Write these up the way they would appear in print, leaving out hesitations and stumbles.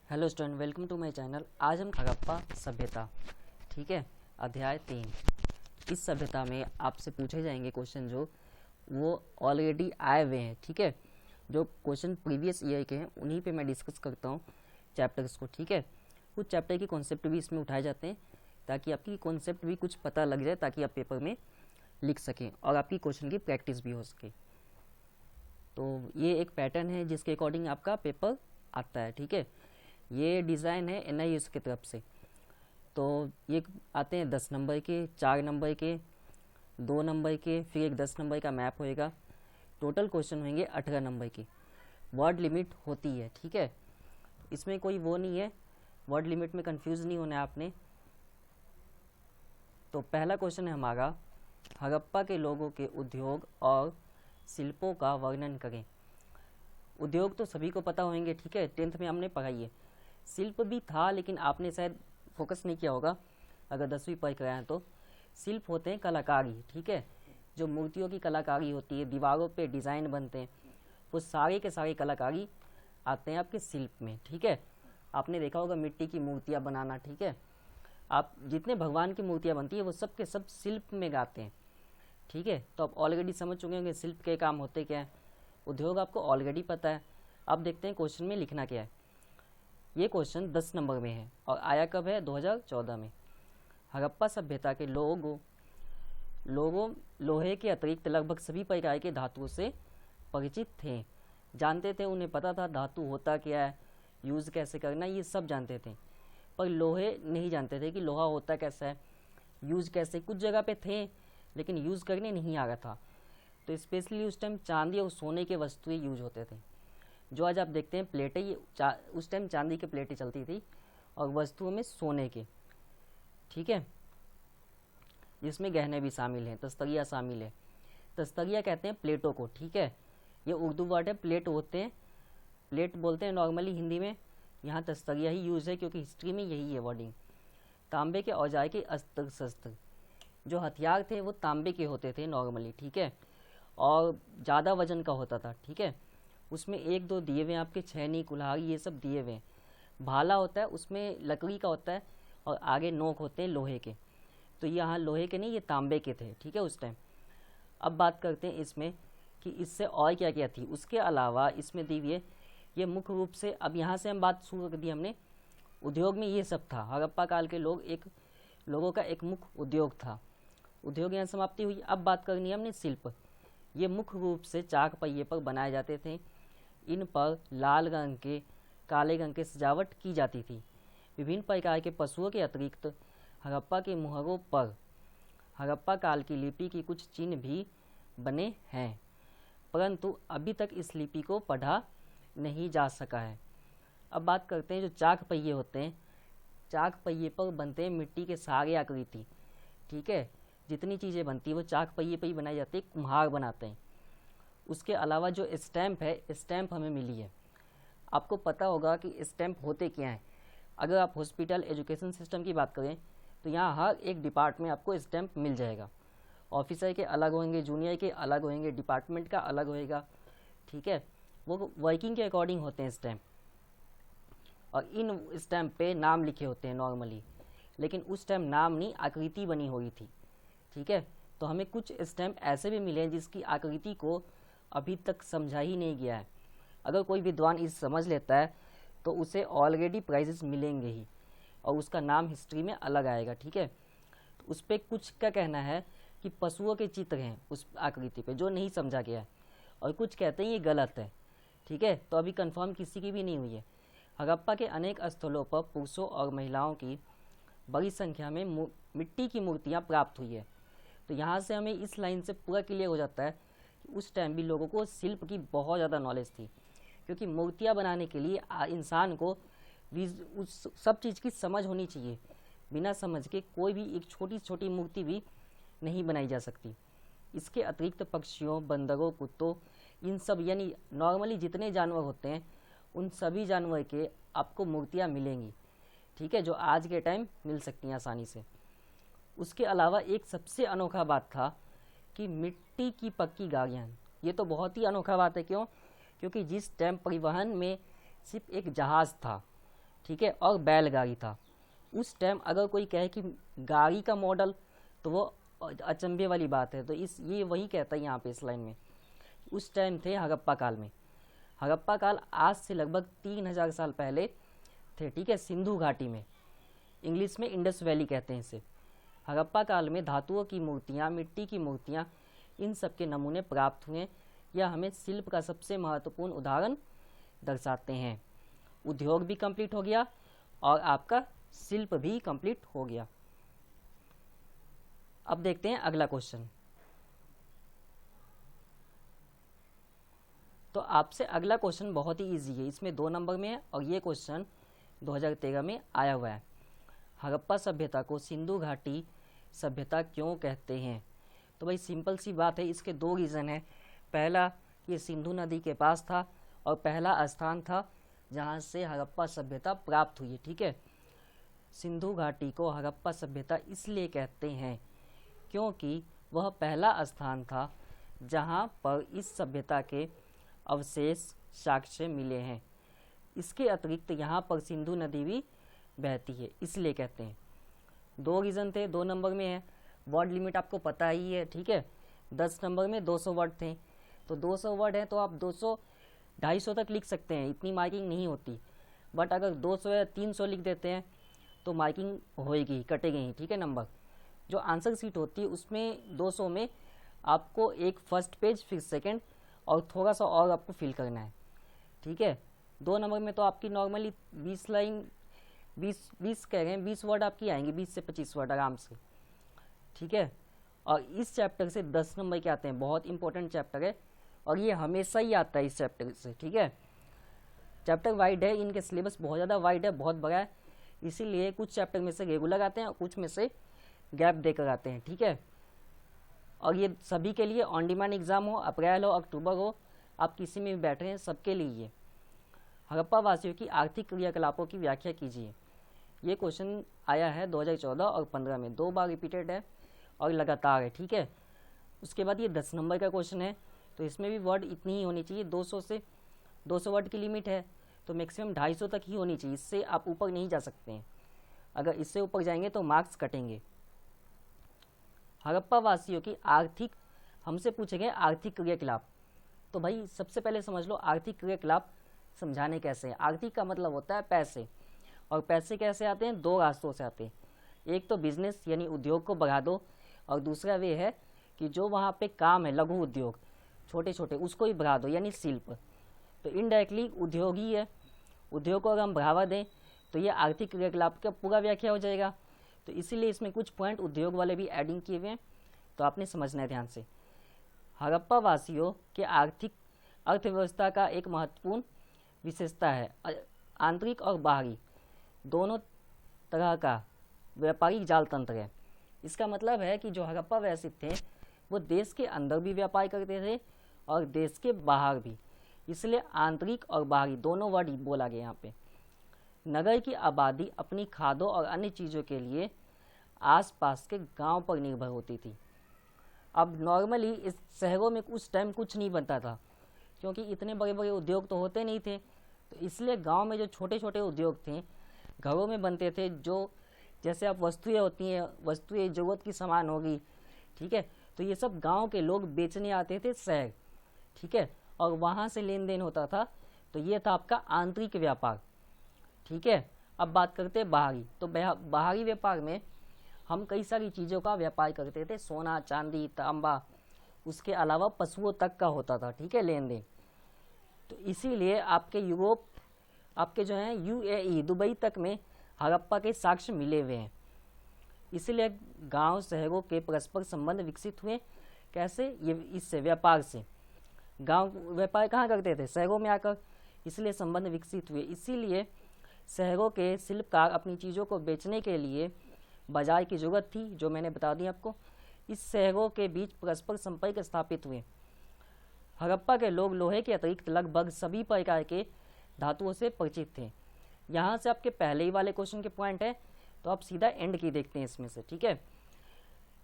Hello student, welcome to my channel. आज हम हड़प्पा सभ्यता, ठीक है, अध्याय 3। इस सभ्यता में आपसे पूछे जाएंगे क्वेश्चन जो वो ऑलरेडी आए हुए हैं, ठीक है। जो क्वेश्चन प्रीवियस ईयर के हैं उन्हीं पे मैं डिस्कस करता हूँ चैप्टर्स को, ठीक है। कुछ चैप्टर के कॉन्सेप्ट भी इसमें उठाए जाते हैं ताकि आपकी कॉन्सेप्ट भी कुछ पता लग जाए, ताकि आप पेपर में लिख सकें और आपकी क्वेश्चन की प्रैक्टिस भी हो सके। तो ये एक पैटर्न है जिसके अकॉर्डिंग आपका पेपर आता है, ठीक है। ये डिज़ाइन है NIUS की तरफ से। तो ये आते हैं 10 नंबर के, 4 नंबर के, 2 नंबर के, फिर एक 10 नंबर का मैप होएगा। टोटल क्वेश्चन होंगे 18 नंबर की। वर्ड लिमिट होती है, ठीक है। इसमें कोई वो नहीं है, वर्ड लिमिट में कंफ्यूज नहीं होना है आपने। तो पहला क्वेश्चन है हमारा, हड़प्पा के लोगों के उद्योग और शिल्पों का वर्णन करें। उद्योग तो सभी को पता होंगे, ठीक है, 10th में हमने पढ़ाई है। शिल्प भी था लेकिन आपने शायद फोकस नहीं किया होगा अगर 10वीं पढ़ कर आए तो। शिल्प होते हैं कलाकारी, ठीक है, जो मूर्तियों की कलाकारी होती है, दीवारों पे डिज़ाइन बनते हैं, वो सारे के सारे कलाकारी आते हैं आपके शिल्प में, ठीक है। आपने देखा होगा मिट्टी की मूर्तियाँ बनाना, ठीक है। आप जितने भगवान की मूर्तियाँ बनती है वो सब के सब शिल्प में गाते हैं, ठीक है। तो आप ऑलरेडी समझ चुके होंगे शिल्प के काम होते क्या है। उद्योग आपको ऑलरेडी पता है। अब देखते हैं क्वेश्चन में लिखना क्या है। ये क्वेश्चन 10 नंबर में है और आया कब है, 2014 में। हड़प्पा सभ्यता के लोगों लोहे के अतिरिक्त लगभग सभी प्रकार के धातुओं से परिचित थे, जानते थे, उन्हें पता था धातु होता क्या है, यूज़ कैसे करना, ये सब जानते थे। पर लोहे नहीं जानते थे कि लोहा होता कैसा है, यूज़ कैसे। कुछ जगह पे थे लेकिन यूज़ करने नहीं आ रहा था। तो स्पेशली उस टाइम चांदी और सोने के वस्तुएं यूज होते थे। जो आज आप देखते हैं प्लेटें, ये उस टाइम चांदी की प्लेटें चलती थी और वस्तुओं में सोने के, ठीक है, जिसमें गहने भी शामिल हैं, तस्तरिया शामिल है। तस्तरिया कहते हैं प्लेटों को, ठीक है। ये उर्दू वर्ड है, प्लेट होते हैं, प्लेट बोलते हैं नॉर्मली हिंदी में। यहाँ तस्तरिया ही यूज़ है क्योंकि हिस्ट्री में यही है वर्डिंग। तांबे के औजार के अस्त्र शस्त्र, जो हथियार थे वो तांबे के होते थे नॉर्मली, ठीक है, और ज़्यादा वजन का होता था, ठीक है। उसमें 1-2 दिए हुए हैं आपके, छैनी, कुल्हाड़ी, ये सब दिए हुए हैं। भाला होता है, उसमें लकड़ी का होता है और आगे नोक होते हैं लोहे के। तो यहाँ लोहे के नहीं, ये तांबे के थे, ठीक है, उस टाइम। अब बात करते हैं इसमें कि इससे और क्या क्या थी। उसके अलावा इसमें दी हुई है, ये मुख्य रूप से, अब यहाँ से हम बात शुरू कर दी हमने, उद्योग में ये सब था। हड़प्पा काल के लोगों का एक मुख्य उद्योग था। उद्योग यहाँ समाप्ति हुई। अब बात करनी है हमने शिल्प। ये मुख्य रूप से चाक पहिए पर बनाए जाते थे। इन पर लाल रंग के, काले रंग के सजावट की जाती थी। विभिन्न प्रकार के पशुओं के अतिरिक्त हड़प्पा के मुहरों पर हड़प्पा काल की लिपि की कुछ चिन्ह भी बने हैं, परंतु अभी तक इस लिपि को पढ़ा नहीं जा सका है। अब बात करते हैं जो चाक पहिए होते हैं। चाक पहिए पर बनते हैं मिट्टी के सारे आकृति, ठीक है। जितनी चीज़ें बनती है वो चाक पहिए पर ही बनाई जाती है, कुम्हार बनाते हैं। उसके अलावा जो स्टैम्प है, स्टैम्प हमें मिली है। आपको पता होगा कि स्टैम्प होते क्या हैं। अगर आप हॉस्पिटल एजुकेशन सिस्टम की बात करें तो यहाँ हर एक डिपार्टमेंट में आपको स्टैम्प मिल जाएगा। ऑफिसर के अलग होंगे, जूनियर के अलग होंगे, डिपार्टमेंट का अलग होएगा, ठीक है। वो वर्किंग के अकॉर्डिंग होते हैं स्टैम्प, और इन स्टैम्प पे नाम लिखे होते हैं नॉर्मली। लेकिन उस टाइम नाम नहीं, आकृति बनी हुई थी, ठीक है। तो हमें कुछ स्टैम्प ऐसे भी मिले हैं जिसकी आकृति को अभी तक समझा ही नहीं गया है। अगर कोई विद्वान इस समझ लेता है तो उसे ऑलरेडी प्राइजेस मिलेंगे ही, और उसका नाम हिस्ट्री में अलग आएगा, ठीक है। तो उस पर कुछ का कहना है कि पशुओं के चित्र हैं उस आकृति पे, जो नहीं समझा गया है, और कुछ कहते हैं ये गलत है, ठीक है। तो अभी कंफर्म किसी की भी नहीं हुई है। हड़प्पा के अनेक स्थलों पर पुरुषों और महिलाओं की बड़ी संख्या में मिट्टी की मूर्तियाँ प्राप्त हुई है। तो यहाँ से हमें इस लाइन से पूरा क्लियर हो जाता है कि उस टाइम भी लोगों को शिल्प की बहुत ज़्यादा नॉलेज थी, क्योंकि मूर्तियाँ बनाने के लिए इंसान को उस सब चीज़ की समझ होनी चाहिए। बिना समझ के कोई भी एक छोटी छोटी मूर्ति भी नहीं बनाई जा सकती। इसके अतिरिक्त पक्षियों, बंदरों, कुत्तों, इन सब यानी नॉर्मली जितने जानवर होते हैं उन सभी जानवर के आपको मूर्तियाँ मिलेंगी, ठीक है, जो आज के टाइम मिल सकती हैं आसानी से। उसके अलावा एक सबसे अनोखा बात था कि मिट्टी की पक्की गाड़ियाँ। ये तो बहुत ही अनोखा बात है, क्यों? क्योंकि जिस टाइम परिवहन में सिर्फ एक जहाज़ था, ठीक है, और बैलगाड़ी था। उस टाइम अगर कोई कहे कि गाड़ी का मॉडल, तो वो अचंभे वाली बात है। तो ये वही कहता है यहाँ पे इस लाइन में। उस टाइम थे हड़प्पा काल में। हड़प्पा काल आज से लगभग 3000 साल पहले थे, ठीक है, सिंधु घाटी में। इंग्लिश में इंडस वैली कहते हैं इसे। हड़प्पा काल में धातुओं की मूर्तियाँ, मिट्टी की मूर्तियाँ, इन सब के नमूने प्राप्त हुए। यह हमें शिल्प का सबसे महत्वपूर्ण उदाहरण दर्शाते हैं। उद्योग भी कंप्लीट हो गया और आपका शिल्प भी कंप्लीट हो गया। अब देखते हैं अगला क्वेश्चन। तो आपसे अगला क्वेश्चन बहुत ही इजी है, इसमें 2 नंबर में है और ये क्वेश्चन 2013 में आया हुआ है। हड़प्पा सभ्यता को सिंधु घाटी सभ्यता क्यों कहते हैं? तो भाई सिंपल सी बात है, इसके 2 रीज़न है। पहला, ये सिंधु नदी के पास था और पहला स्थान था जहाँ से हड़प्पा सभ्यता प्राप्त हुई है, ठीक है। सिंधु घाटी को हड़प्पा सभ्यता इसलिए कहते हैं क्योंकि वह पहला स्थान था जहाँ पर इस सभ्यता के अवशेष साक्ष्य मिले हैं। इसके अतिरिक्त यहाँ पर सिंधु नदी भी बहती है, इसलिए कहते हैं। 2 रीज़न थे, 2 नंबर में है। वर्ड लिमिट आपको पता ही है, ठीक है। 10 नंबर में 200 वर्ड थे, तो 200 वर्ड है तो आप 200 250 तक लिख सकते हैं, इतनी मार्किंग नहीं होती। बट अगर 200 या 300 लिख देते हैं तो मार्किंग होएगी, कटेगी ही, ठीक है। नंबर जो आंसर शीट होती है उसमें 200 में आपको एक फर्स्ट पेज, फिर सेकंड और थोड़ा सा और आपको फिल करना है, ठीक है। 2 नंबर में तो आपकी नॉर्मली 20 लाइन 20 कह रहे हैं, 20 वर्ड आपकी आएंगी, 20 से 25 वर्ड आराम से, ठीक है। और इस चैप्टर से 10 नंबर के आते हैं, बहुत इंपॉर्टेंट चैप्टर है और ये हमेशा ही आता है इस चैप्टर से, ठीक है। चैप्टर वाइड है, इनके सिलेबस बहुत ज़्यादा वाइड है, बहुत बड़ा है, इसीलिए कुछ चैप्टर में से रेगुलर आते हैं और कुछ में से गैप देकर आते हैं, ठीक है। और ये सभी के लिए ऑन डिमांड एग्जाम हो, अप्रैल हो, अक्टूबर हो, आप किसी में भी बैठे हैं, सबके लिए ये। हड़प्पा वासियों की आर्थिक क्रियाकलापों की व्याख्या कीजिए। ये क्वेश्चन आया है 2014 और 15 में, 2 बार रिपीटेड है और लगातार है, ठीक है। उसके बाद ये 10 नंबर का क्वेश्चन है, तो इसमें भी वर्ड इतनी ही होनी चाहिए, 200 से 200 वर्ड की लिमिट है, तो मैक्सिमम 250 तक ही होनी चाहिए, इससे आप ऊपर नहीं जा सकते हैं। अगर इससे ऊपर जाएंगे तो मार्क्स कटेंगे। हड़प्पा वासियों की आर्थिक, हमसे पूछे गए आर्थिक क्रियाकलाप, तो भाई सबसे पहले समझ लो आर्थिक क्रियाकलाप समझाने कैसे हैं। आर्थिक का मतलब होता है पैसे, और पैसे कैसे आते हैं? 2 रास्तों से आते हैं। एक तो बिजनेस यानी उद्योग को बढ़ा दो, और दूसरा वे है कि जो वहाँ पे काम है, लघु उद्योग, छोटे छोटे, उसको ही बढ़ा दो यानी शिल्प। तो इनडायरेक्टली उद्योग ही है। उद्योग को अगर हम बढ़ावा दें तो ये आर्थिक क्रियाकलाप का पूरा व्याख्या हो जाएगा। तो इसीलिए इसमें कुछ पॉइंट उद्योग वाले भी एडिंग किए हुए हैं, तो आपने समझना है ध्यान से। हड़प्पा वासियों के आर्थिक अर्थव्यवस्था का एक महत्वपूर्ण विशेषता है आंतरिक और बाहरी दोनों तरह का व्यापारिक जाल तंत्र है। इसका मतलब है कि जो हड़प्पा वासी थे वो देश के अंदर भी व्यापार करते थे और देश के बाहर भी, इसलिए आंतरिक और बाहरी दोनों वर्ड बोला गया यहाँ पे। नगर की आबादी अपनी खादों और अन्य चीज़ों के लिए आसपास के गांव पर निर्भर होती थी। अब नॉर्मली इस शहरों में उस टाइम कुछ नहीं बनता था, क्योंकि इतने बड़े बड़े उद्योग तो होते नहीं थे, तो इसलिए गांव में जो छोटे छोटे उद्योग थे घरों में बनते थे। जो जैसे अब वस्तुएं होती हैं, वस्तुएं ज़रूरत की सामान होगी, ठीक है, तो ये सब गांव के लोग बेचने आते थे शहर, ठीक है, और वहाँ से लेन देन होता था। तो ये था आपका आंतरिक व्यापार, ठीक है। अब बात करते हैं बाहरी, तो बाहरी व्यापार में हम कई सारी चीज़ों का व्यापार करते थे, सोना, चांदी, तांबा, उसके अलावा पशुओं तक का होता था, ठीक है, लेन देन। तो इसीलिए आपके यूरोप, आपके जो हैं UAE, दुबई तक में हड़प्पा के साक्ष्य मिले हुए हैं। इसीलिए गांव शहरों के परस्पर संबंध विकसित हुए। कैसे? ये इससे, व्यापार से। गांव व्यापार कहाँ करते थे? शहरों में आकर, इसलिए संबंध विकसित हुए। इसीलिए शहरों के शिल्पकार अपनी चीज़ों को बेचने के लिए बाजार की जरूरत थी, जो मैंने बता दी आपको। इस शहरों के बीच परस्पर संपर्क स्थापित हुए। हड़प्पा के लोग लोहे के अतिरिक्त लगभग सभी प्रकार के धातुओं से परिचित थे। यहाँ से आपके पहले ही वाले क्वेश्चन के पॉइंट है, तो आप सीधा एंड की देखते हैं इसमें से, ठीक है।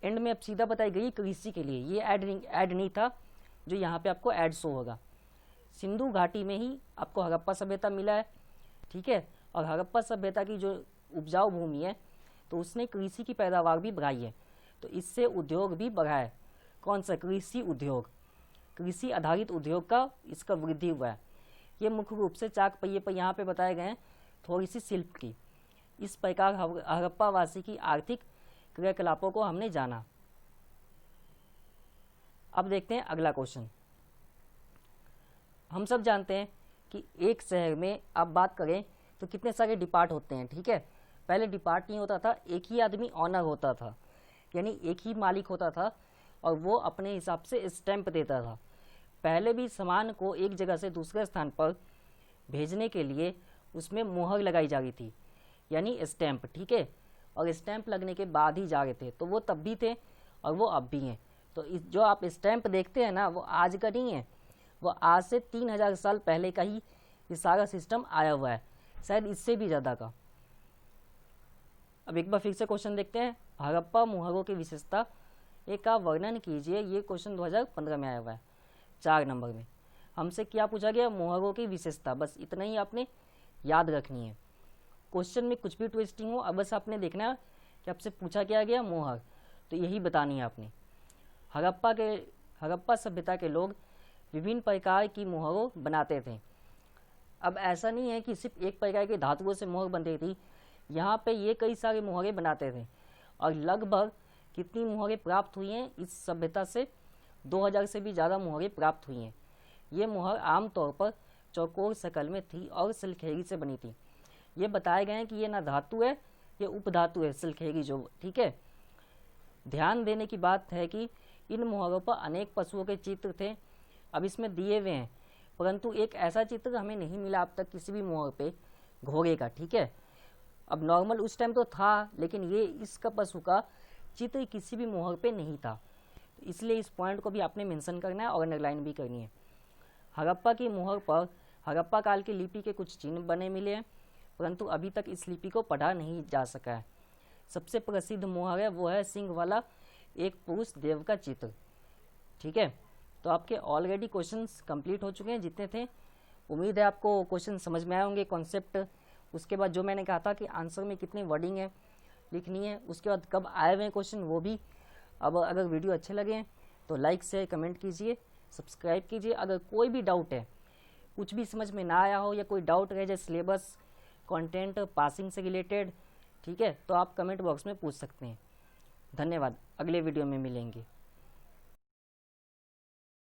एंड में अब सीधा बताई गई कृषि के लिए, ये ऐड नहीं था जो यहाँ पे आपको ऐड शो होगा। सिंधु घाटी में ही आपको हड़प्पा सभ्यता मिला है, ठीक है, और हड़प्पा सभ्यता की जो उपजाऊ भूमि है तो उसने कृषि की पैदावार भी बढ़ाई है, तो इससे उद्योग भी बढ़ा है। कौन सा? कृषि उद्योग, कृषि आधारित उद्योग का इसका वृद्धि हुआ है। ये मुख्य रूप से चाक पहिए पर यहाँ पे बताए गए हैं थोड़ी सी शिल्प की। इस प्रकार हड़प्पावासी की आर्थिक क्रियाकलापों को हमने जाना। अब देखते हैं अगला क्वेश्चन। हम सब जानते हैं कि एक शहर में आप बात करें तो कितने सारे डिपार्ट होते हैं, ठीक है। पहले डिपार्ट नहीं होता था, एक ही आदमी ऑनर होता था, यानी एक ही मालिक होता था और वो अपने हिसाब से स्टैंप देता था। पहले भी सामान को एक जगह से दूसरे स्थान पर भेजने के लिए उसमें मुहर लगाई जा रही थी, यानी स्टैंप, ठीक है। और स्टैंप लगने के बाद ही जा रहे थे, तो वो तब भी थे और वो अब भी हैं। तो जो आप स्टैंप देखते हैं ना, वो आज का नहीं है, वो आज से 3000 साल पहले का ही ये सारा सिस्टम आया हुआ है, शायद इससे भी ज़्यादा का। अब एक बार फिर से क्वेश्चन देखते हैं। हड़प्पा मुहरों की विशेषता का वर्णन कीजिए। ये क्वेश्चन 2015 में आया हुआ है 4 नंबर में। हमसे क्या पूछा गया? मुहरों की विशेषता, बस इतना ही आपने याद रखनी है। क्वेश्चन में कुछ भी ट्विस्टिंग हो, अब बस आपने देखना है कि आपसे पूछा क्या गया, मुहर, तो यही बतानी है आपने। हड़प्पा सभ्यता के लोग विभिन्न प्रकार की मुहरों बनाते थे। अब ऐसा नहीं है कि सिर्फ एक प्रकार के धातुओं से मुहर बनती थी, यहाँ पे ये कई सारे मुहरें बनाते थे और लगभग कितनी मुहरें प्राप्त हुई हैं इस सभ्यता से? 2000 से भी ज़्यादा मुहरें प्राप्त हुई हैं। ये मुहर आमतौर पर चौकोर शक्ल में थी और सिलखेरी से बनी थी। ये बताए गए हैं कि ये ना धातु है, ये उपधातु है सिलखेरी जो, ठीक है। ध्यान देने की बात है कि इन मुहरों पर अनेक पशुओं के चित्र थे, अब इसमें दिए हुए हैं, परंतु एक ऐसा चित्र हमें नहीं मिला अब तक किसी भी मुहर पे घोड़े का, ठीक है। अब नॉर्मल उस टाइम तो था, लेकिन ये इसका पशु का चित्र किसी भी मुहर पे नहीं था, इसलिए इस पॉइंट को भी आपने मेंशन करना है और अंडरलाइन भी करनी है। हड़प्पा की मुहर पर हड़प्पा काल की लिपि के कुछ चिन्ह बने मिले हैं, परंतु अभी तक इस लिपि को पढ़ा नहीं जा सका है। सबसे प्रसिद्ध मुहर है वो है सिंह वाला एक पुरुष देव का चित्र, ठीक है। तो आपके ऑलरेडी क्वेश्चंस कंप्लीट हो चुके हैं जितने थे। उम्मीद है आपको क्वेश्चन समझ में आए होंगे, कॉन्सेप्ट। उसके बाद जो मैंने कहा था कि आंसर में कितनी वर्डिंग है लिखनी है, उसके बाद कब आए हुए हैं क्वेश्चन वो भी। अब अगर वीडियो अच्छे लगे हैं तो लाइक शेयर कमेंट कीजिए, सब्सक्राइब कीजिए। अगर कोई भी डाउट है, कुछ भी समझ में ना आया हो या कोई डाउट रहे जाए सिलेबस, कंटेंट, पासिंग से रिलेटेड, ठीक है, तो आप कमेंट बॉक्स में पूछ सकते हैं। धन्यवाद, अगले वीडियो में मिलेंगे।